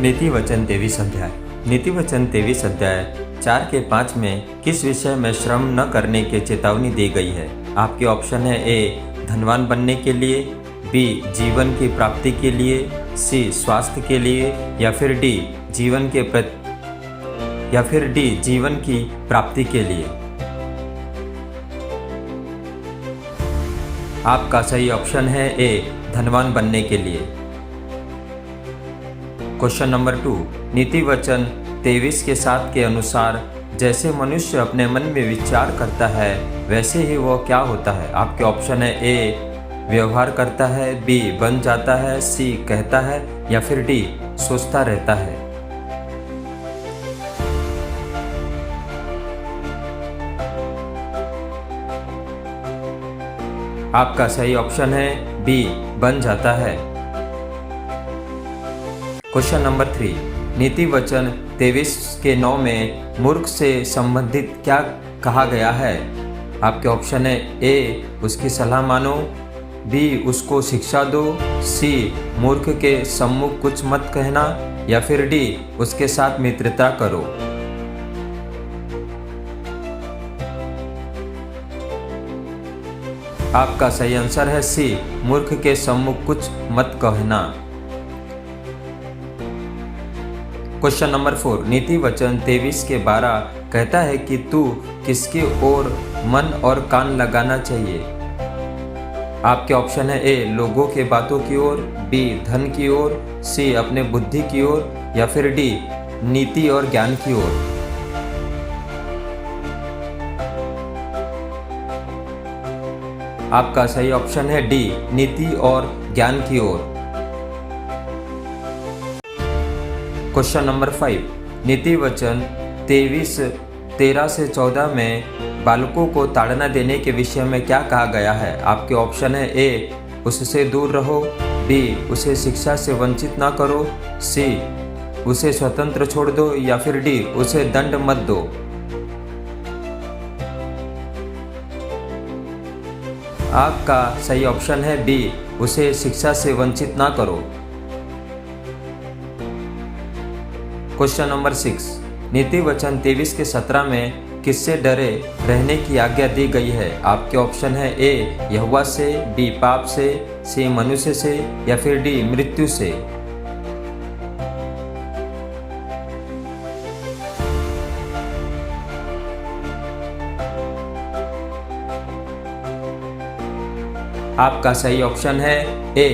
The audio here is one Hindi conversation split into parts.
नीति वचन 23 अध्याय। नीति वचन 23 अध्याय 4 के 5 में किस विषय में श्रम न करने की चेतावनी दी गई है? आपके ऑप्शन है ए धनवान बनने के लिए, बी जीवन की प्राप्ति के लिए, सी स्वास्थ्य के लिए, या फिर डी जीवन की प्राप्ति के लिए। आपका सही ऑप्शन है ए धनवान बनने के लिए। क्वेश्चन नंबर 2, नीति वचन 23 के 7 के अनुसार जैसे मनुष्य अपने मन में विचार करता है वैसे ही वह क्या होता है? आपके ऑप्शन है ए व्यवहार करता है, बी बन जाता है, सी कहता है, या फिर डी सोचता रहता है। आपका सही ऑप्शन है बी बन जाता है। क्वेश्चन नंबर 3, नीति वचन 23 के 9 में मूर्ख से संबंधित क्या कहा गया है? आपके ऑप्शन है ए उसकी सलाह मानो, बी उसको शिक्षा दो, सी मूर्ख के सम्मुख कुछ मत कहना, या फिर डी उसके साथ मित्रता करो। आपका सही आंसर है सी मूर्ख के सम्मुख कुछ मत कहना। क्वेश्चन नंबर 4, नीति वचन 23 के 12 कहता है कि तू किसकी ओर मन और कान लगाना चाहिए? आपके ऑप्शन है ए लोगों के बातों की ओर, बी धन की ओर, सी अपने बुद्धि की ओर, या फिर डी नीति और ज्ञान की ओर। आपका सही ऑप्शन है डी नीति और ज्ञान की ओर। क्वेश्चन नंबर 5, नीति वचन 13 से 14 में बालकों को ताड़ना देने के विषय में क्या कहा गया है? आपके ऑप्शन है ए उससे दूर रहो, बी उसे शिक्षा से वंचित ना करो, सी उसे स्वतंत्र छोड़ दो, या फिर डी उसे दंड मत दो। आपका सही ऑप्शन है बी उसे शिक्षा से वंचित ना करो। क्वेश्चन नंबर 6, नीति वचन 23 के 17 में किससे डरे रहने की आज्ञा दी गई है? आपके ऑप्शन है ए यहोवा से, बी पाप से, सी मनुष्य से, या फिर डी मृत्यु से। आपका सही ऑप्शन है ए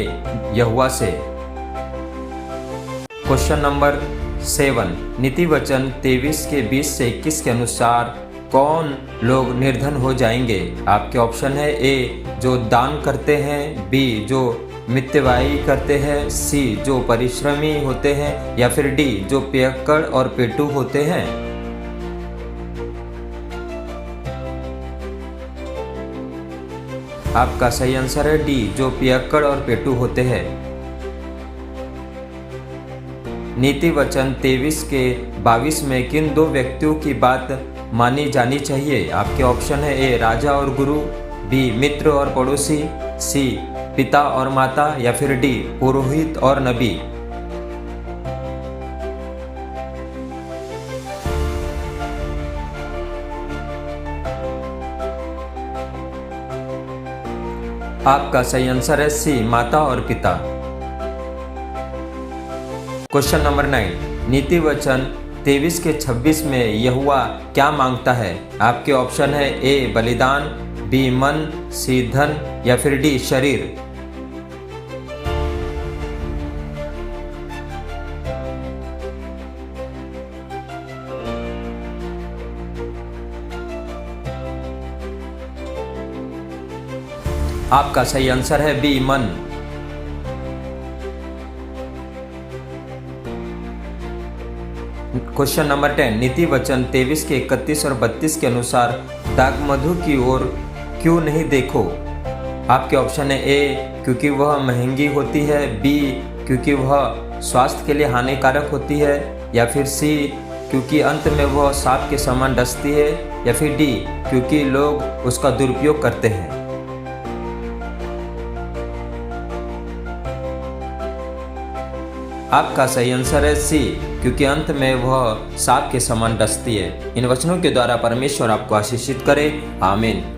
यहोवा से। क्वेश्चन नंबर 7, नीति वचन 23 के 20 से 21 के अनुसार कौन लोग निर्धन हो जाएंगे? आपके ऑप्शन है ए जो दान करते हैं, बी जो मितव्ययी करते हैं, सी जो परिश्रमी होते हैं, या फिर डी जो पियक्कड़ और पेटू होते हैं। आपका सही आंसर है डी जो पियक्कड़ और पेटू होते हैं। नीति वचन 23 के 22 में किन दो व्यक्तियों की बात मानी जानी चाहिए? आपके ऑप्शन है ए राजा और गुरु, बी मित्र और पड़ोसी, सी पिता और माता, या फिर डी पुरोहित और नबी। आपका सही आंसर है सी माता और पिता। क्वेश्चन नंबर 9, नीति वचन 23 के 26 में यहोवा क्या मांगता है? आपके ऑप्शन है ए बलिदान, बी मन, सी धन, या फिर डी शरीर। आपका सही आंसर है बी मन। क्वेश्चन नंबर 10, नीति वचन 23 के 31 और 32 के अनुसार दाखमधु की ओर क्यों नहीं देखो? आपके ऑप्शन है ए क्योंकि वह महंगी होती है, बी क्योंकि वह स्वास्थ्य के लिए हानिकारक होती है, या फिर सी क्योंकि अंत में वह सांप के समान डसती है, या फिर डी क्योंकि लोग उसका दुरुपयोग करते हैं। आपका सही आंसर है सी, क्योंकि अंत में वह सांप के समान डसती है। इन वचनों के द्वारा परमेश्वर आपको आशीषित करे। आमीन।